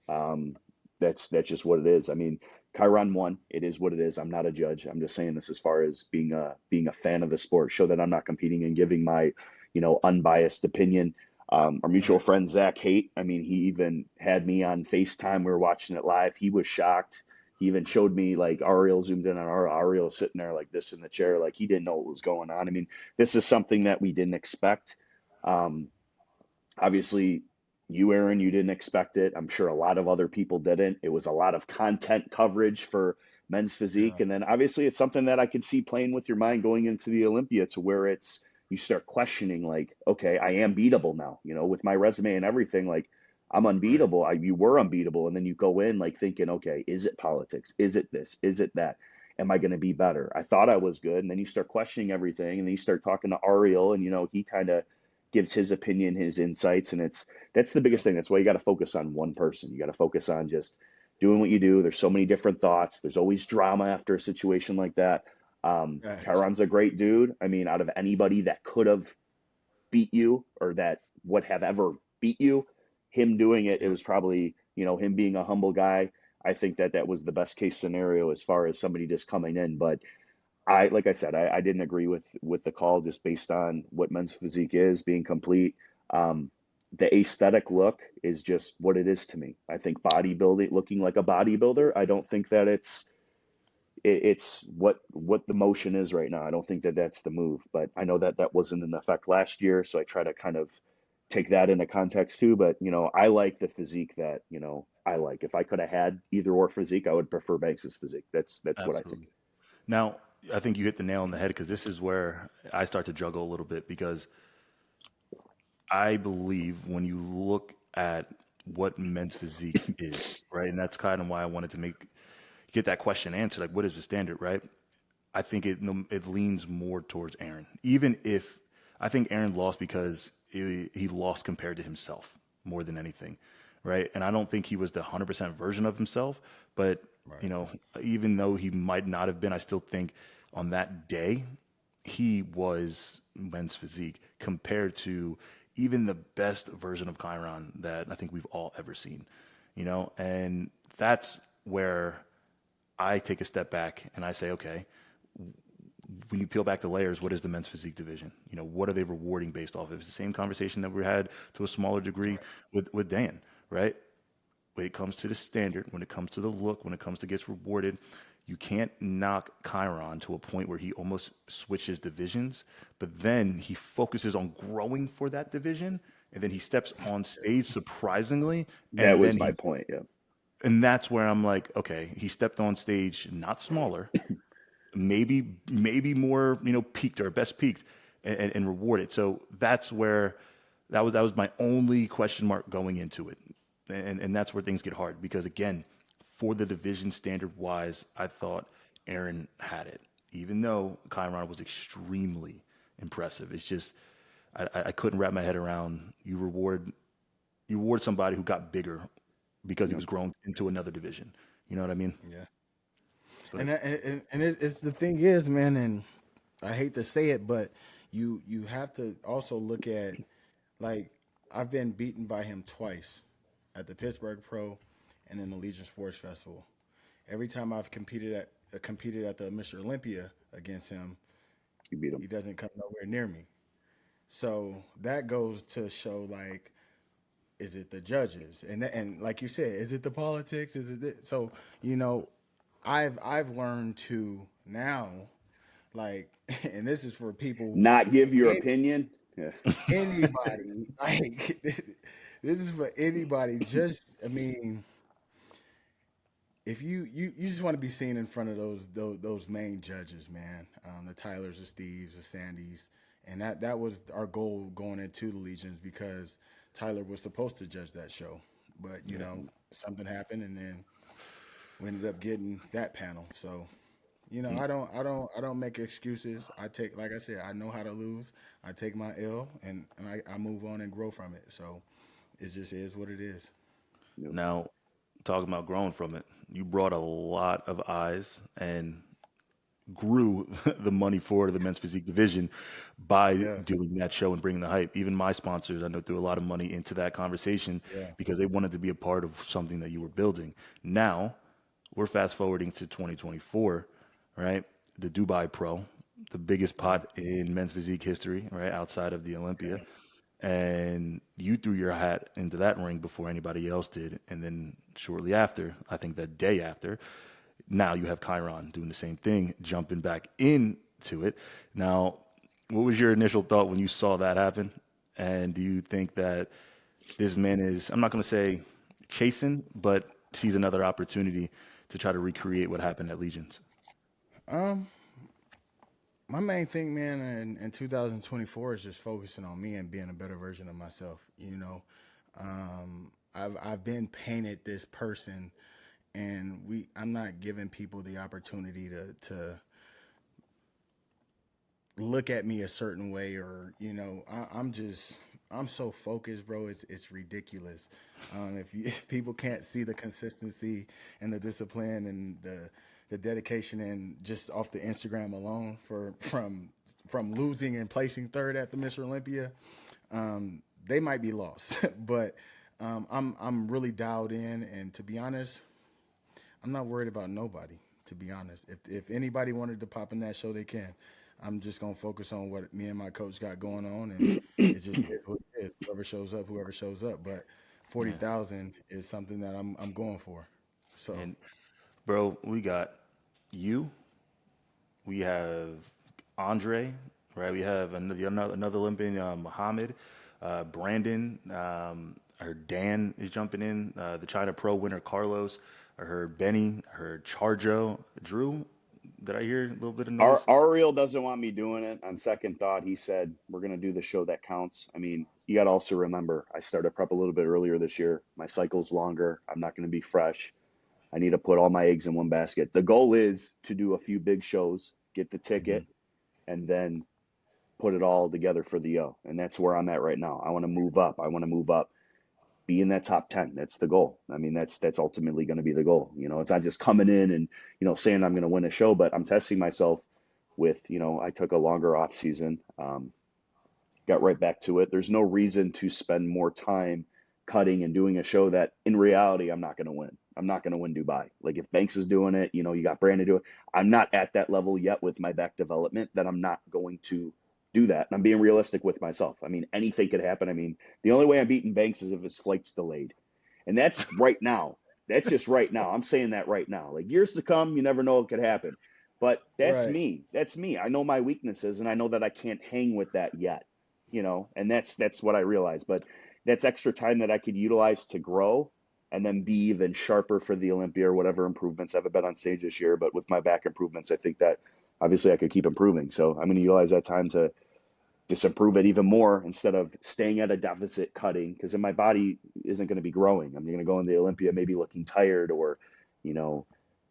That's just what it is. I mean, Kyron won. It is what it is. I'm not a judge. I'm just saying this as far as being a fan of the sport. Show that I'm not competing and giving my, unbiased opinion. Our mutual friend Zach Haight, I mean, he even had me on FaceTime. We were watching it live. He was shocked. He even showed me, like, Ariel zoomed in on Ariel sitting there like this in the chair, like he didn't know what was going on. I mean, this is something that we didn't expect. Obviously, you, Erin, you didn't expect it. I'm sure a lot of other people didn't. It was a lot of content coverage for men's physique. Yeah. And then obviously it's something that I could see playing with your mind going into the Olympia, to where you start questioning, like, okay, I am beatable now, with my resume and everything, like I'm Right. unbeatable. You were unbeatable. And then you go in like thinking, okay, is it politics? Is it this? Is it that? Am I going to be better? I thought I was good. And then you start questioning everything. And then you start talking to Ariel, and, he kind of gives his opinion, his insights. And that's the biggest thing. That's why you got to focus on one person. You got to focus on just doing what you do. There's so many different thoughts. There's always drama after a situation like that. Facts. Kyron's a great dude. I mean, out of anybody that could have beat you or that would have ever beat you, him doing it, it Yeah. was probably, him being a humble guy. I think that was the best case scenario as far as somebody just coming in. But like I said, I didn't agree with the call, just based on what men's physique is being complete. The aesthetic look is just what it is to me. I think bodybuilding, looking like a bodybuilder, I don't think that it's what the motion is right now. I don't think that that's the move, but I know that wasn't in effect last year, so I try to kind of take that into context too. But I like the physique that I like. If I could have had either or physique, I would prefer Banks's physique. That's what I think. Absolutely. Now, I think you hit the nail on the head, because this is where I start to juggle a little bit, because I believe when you look at what men's physique is, right? And that's kind of why I wanted to get that question answered. Like, what is the standard, right? I think it leans more towards Erin. Even if I think Erin lost because he lost compared to himself more than anything, right? And I don't think he was the 100% version of himself, but Right. you know, even though he might not have been, I still think on that day he was men's physique compared to even the best version of Chiron that I think we've all ever seen, and that's where I take a step back and I say, okay, when you peel back the layers, what is the men's physique division? What are they rewarding based off of? It's the same conversation that we had to a smaller degree with Dan, right? When it comes to the standard, when it comes to the look, when it comes to gets rewarded, you can't knock Chiron to a point where he almost switches divisions, but then he focuses on growing for that division, and then he steps on stage surprisingly, That and was then my point. Yeah. that's where I'm like, okay, he stepped on stage not smaller, maybe more, peaked or best peaked, and rewarded. So that's where that was my only question mark going into it, and that's where things get hard, because again, for the division standard wise, I thought Erin had it. even though Kyron was extremely impressive, it's just I couldn't wrap my head around you reward somebody who got bigger because he was grown into another division. You know what I mean? Yeah. But It's the thing is, man, and I hate to say it, but you have to also look at, like, I've been beaten by him twice at the Pittsburgh Pro and in the Legion Sports Festival. Every time I've competed at the Mr. Olympia against him, You beat him. he doesn't come nowhere near me. So that goes to show, like, is it the judges? And like you said, is it the politics? Is it so, I've learned to now, like, and this is for people, Not give your opinion. Yeah. anybody, like, this is for anybody. Just, I mean, if you just want to be seen in front of those main judges, man, the Tylers, the Steves, the Sandys, and that was our goal going into the Legions, because Tyler was supposed to judge that show, but something happened, and then we ended up getting that panel. So, I don't make excuses. I take, like I said, I know how to lose. I take my L, and I move on and grow from it. So it just is what it is. now, talking about growing from it, you brought a lot of eyes and grew the money for the men's physique division by Yeah. doing that show and bringing the hype. Even my sponsors, I know, threw a lot of money into that conversation Yeah. because they wanted to be a part of something that you were building. Now, we're fast forwarding to 2024, right? The Dubai Pro, the biggest pot in men's physique history, right? Outside of the Olympia. And you threw your hat into that ring before anybody else did. And then shortly after, I think that day after, now you have Kyron doing the same thing, jumping back into it. Now, what was your initial thought when you saw that happen? And do you think that this man is, I'm not going to say chasing, but sees another opportunity to try to recreate what happened at Legions? My main thing, man, in 2024 is just focusing on me and being a better version of myself. I've been painted this person, and I'm not giving people the opportunity to look at me a certain way, or I'm so focused, bro. It's ridiculous. If people can't see the consistency and the discipline and the dedication, and just off the Instagram alone from losing and placing third at the Mr. Olympia, they might be lost. But I'm really dialed in, and to be honest, I'm not worried about nobody. To be honest, if anybody wanted to pop in that show, they can. I'm just gonna focus on what me and my coach got going on, and it's just is what it is. Whoever shows up. But 40,000 is something that I'm going for. So And bro, we got you, we have Andre, right? We have another Olympian, Muhammad, Brandon, I heard Dan is jumping in, the China Pro winner, Carlos. I heard Benny, I heard Charjo, Drew. Did I hear a little bit of noise? Ariel doesn't want me doing it. On second thought, he said, we're going to do the show that counts. I mean, you got to also remember, I started prep a little bit earlier this year. My cycle's longer. I'm not going to be fresh. I need to put all my eggs in one basket. The goal is to do a few big shows, get the ticket, and then put it all together for the O. And that's where I'm at right now. I want to move up. Be in that top 10. That's the goal. I mean, that's ultimately going to be the goal. It's not just coming in and, saying I'm going to win a show, but I'm testing myself with, I took a longer off season, got right back to it. There's no reason to spend more time cutting and doing a show that in reality, I'm not going to win. I'm not going to win Dubai. Like if Banks is doing it, you got Brandon doing it. I'm not at that level yet with my back development that I'm not going to do that. And I'm being realistic with myself. I mean, anything could happen. I mean, the only way I'm beating Banks is if his flight's delayed. And that's right now. That's just right now. I'm saying that right now. Like years to come, you never know what could happen. But that's Right. me. That's me. I know my weaknesses, and I know that I can't hang with that yet. And that's what I realize. But that's extra time that I could utilize to grow and then be even sharper for the Olympia or whatever improvements. I haven't been on stage this year, but with my back improvements, I think that obviously I could keep improving. So I'm going to utilize that time to just improve it even more instead of staying at a deficit cutting, because then my body isn't going to be growing. I'm going to go in the Olympia maybe looking tired or,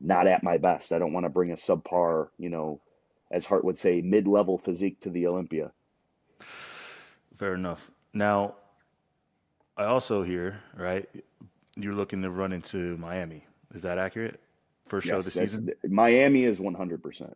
not at my best. I don't want to bring a subpar, as Hart would say, mid-level physique to the Olympia. Fair enough. Now, I also hear, right, you're looking to run into Miami. Is that accurate? First show of the season? Miami is 100%.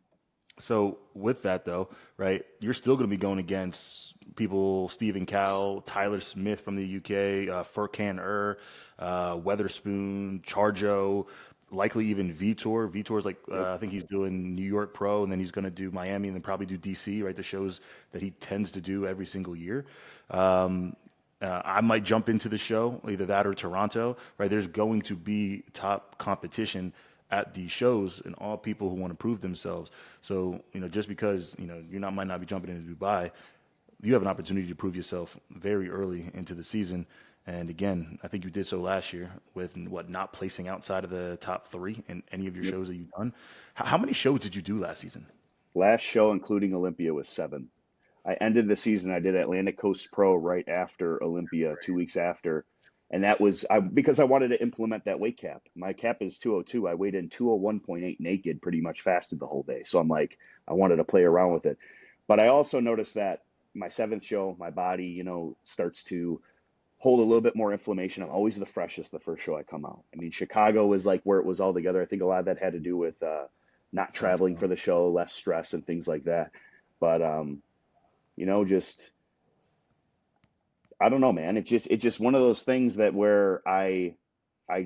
So with that though, right, you're still going to be going against people, Stephen Cowell, Tyler Smith from the UK, Furkan Weatherspoon, Charjo, likely even Vitor. Vitor's like, I think he's doing New York Pro, and then he's going to do Miami, and then probably do DC, right? The shows that he tends to do every single year. I might jump into the show, either that or Toronto, right? There's going to be top competition at these shows and all people who want to prove themselves. So, just because, might not be jumping into Dubai, you have an opportunity to prove yourself very early into the season. And again, I think you did so last year with not placing outside of the top 3 in any of your shows that you've done. How many shows did you do last season? Last show, including Olympia, was 7. I ended the season, I did Atlantic Coast Pro right after Olympia, 2 weeks after. And that was because I wanted to implement that weight cap. My cap is 202. I weighed in 201.8 naked, pretty much fasted the whole day. So I'm like, I wanted to play around with it. But I also noticed that my 7th show, my body, starts to hold a little bit more inflammation. I'm always the freshest the first show I come out. I mean, Chicago was like where it was all together. I think a lot of that had to do with not traveling for the show, less stress and things like that. But, just, I don't know, man. It's just one of those things that where I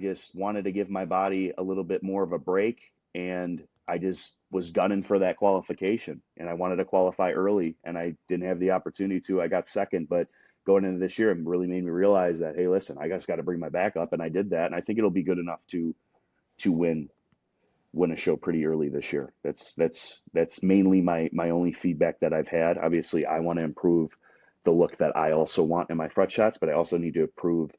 just wanted to give my body a little bit more of a break, and I just was gunning for that qualification, and I wanted to qualify early, and I didn't have the opportunity to. I got second, but going into this year, it really made me realize that, hey, listen, I just got to bring my back up, and I did that, and I think it'll be good enough to win a show pretty early this year. That's mainly my only feedback that I've had. Obviously, I want to improve the look that I also want in my front shots, but I also need to improve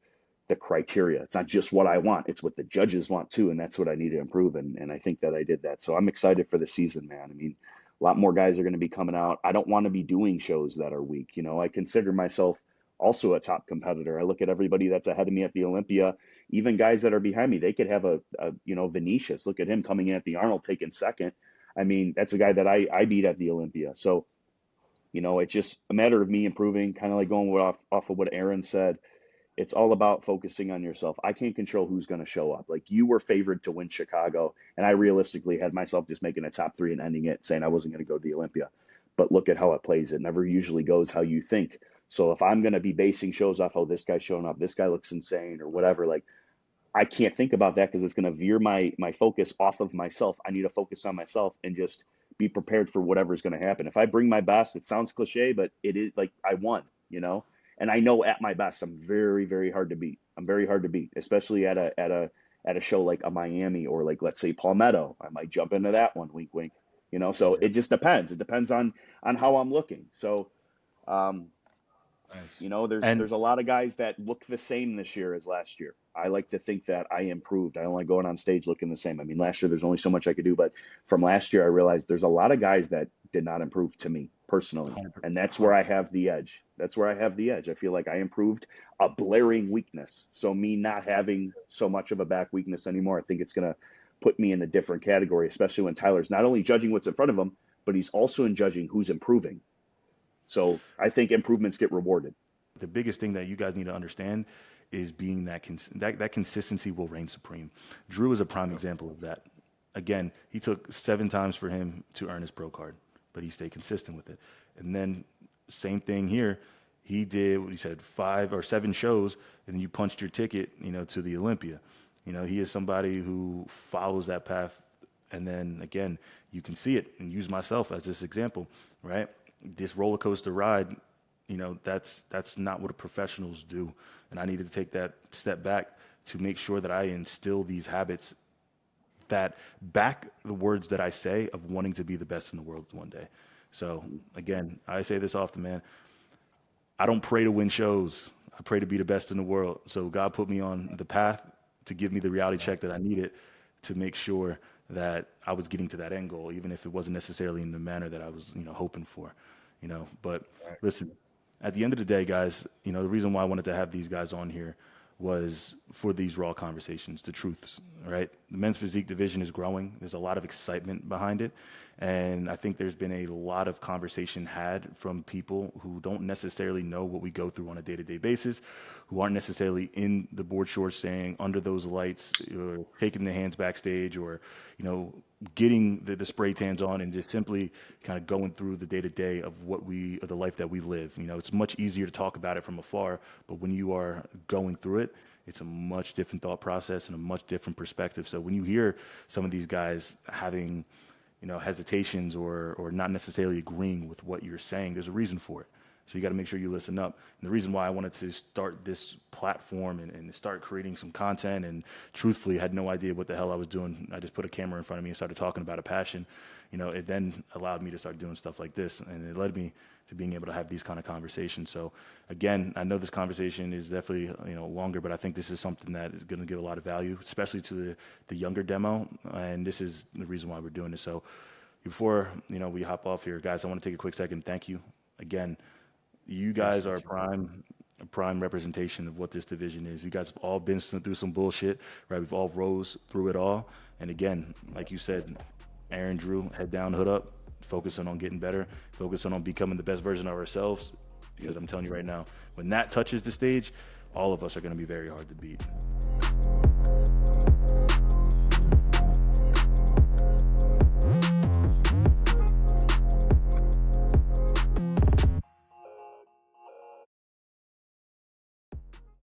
the criteria. It's not just what I want, it's what the judges want too, and that's what I need to improve, and I think that I did that. So I'm excited for the season, man. I mean, a lot more guys are going to be coming out. I don't want to be doing shows that are weak. I consider myself also a top competitor. I look at everybody that's ahead of me at the Olympia, even guys that are behind me. They could have a Vinicius. Look at him coming in at the Arnold, taking second. I mean, that's a guy that I beat at the Olympia. So, it's just a matter of me improving, kind of like going off of what Erin said. It's all about focusing on yourself. I can't control who's going to show up. Like, you were favored to win Chicago, and I realistically had myself just making a top 3 and ending it, saying I wasn't going to go to the Olympia. But look at how it plays. It never usually goes how you think. So if I'm going to be basing shows off, oh, this guy's showing up, this guy looks insane or whatever, like, I can't think about that because it's going to veer my focus off of myself. I need to focus on myself and just be prepared for whatever's going to happen. If I bring my best, it sounds cliche, but it is like I won, and I know at my best, I'm very, very hard to beat. I'm very hard to beat, especially at a show like a Miami or like, let's say, Palmetto. I might jump into that one, wink, wink, so it just depends. It depends on how I'm looking. So, Nice. There's a lot of guys that look the same this year as last year. I like to think that I improved. I don't like going on stage looking the same. I mean, last year there's only so much I could do, but from last year I realized there's a lot of guys that did not improve to me personally, and that's where I have the edge. I feel like I improved a blaring weakness. So me not having so much of a back weakness anymore, I think it's going to put me in a different category, especially when Tyler's not only judging what's in front of him, but he's also in judging who's improving. So I think improvements get rewarded. The biggest thing that you guys need to understand is being that consistency will reign supreme. Drew is a prime example of that. Again, he took 7 times for him to earn his pro card, but he stayed consistent with it. And then same thing here. He did what he said, 5 or 7 shows, and you punched your ticket, to the Olympia. He is somebody who follows that path. And then again, you can see it and use myself as this example, right? This roller coaster ride, that's not what professionals do. And I needed to take that step back to make sure that I instill these habits that back the words that I say of wanting to be the best in the world one day. So again, I say this often, man. I don't pray to win shows. I pray to be the best in the world. So God put me on the path to give me the reality check that I needed to make sure that I was getting to that end goal, even if it wasn't necessarily in the manner that I was, hoping for, but listen, at the end of the day, guys, the reason why I wanted to have these guys on here was for these raw conversations, the truths, right? The men's physique division is growing. There's a lot of excitement behind it. And I think there's been a lot of conversation had from people who don't necessarily know what we go through on a day-to-day basis, who aren't necessarily in the board shorts staying under those lights, or taking the hands backstage, or, you know, getting the spray tans on and just simply kind of going through the day-to-day of the life that we live. You know, it's much easier to talk about it from afar, but when you are going through it, it's a much different thought process and a much different perspective. So when you hear some of these guys having, you know, hesitations or not necessarily agreeing with what you're saying, there's a reason for it. So you got to make sure you listen up. And the reason why I wanted to start this platform and start creating some content, and truthfully had no idea what the hell I was doing. I just put a camera in front of me and started talking about a passion. You know, it then allowed me to start doing stuff like this, and it led me to being able to have these kind of conversations. So again, I know this conversation is definitely, you know, longer, but I think this is something that is going to give a lot of value, especially to the younger demo. And this is the reason why we're doing this. So before, you know, we hop off here, guys, I want to take a quick second. Thank you again. You guys are a prime representation of what this division is. You guys have all been through some bullshit, right? We've all rose through it all. And again, like you said, Erin, Drew, head down, hood up, focusing on getting better, focusing on becoming the best version of ourselves. Because I'm telling you right now, when that touches the stage, all of us are going to be very hard to beat.